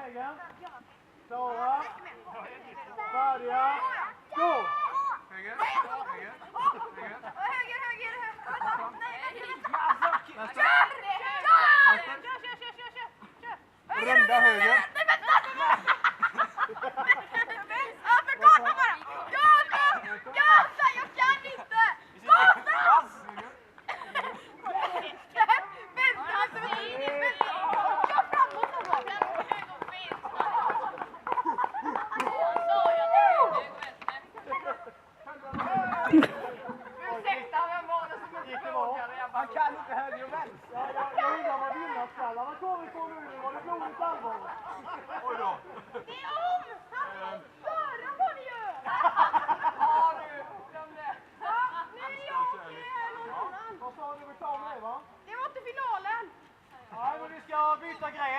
vägen. Klara. Färdiga. Gå! Höger. Runda höger. Han kan inte höger och vänster. Jag undrar vad vinnarskallarna kommer på nu. Var det blodigt allvar? Oj då. Det är om! Han förra var det ju! Ja du, glöm det. Ja, nu är jag och någon annan. Vad sa du? Vi tar med det, va? Det var inte finalen. Nej, men vi ska byta grejer.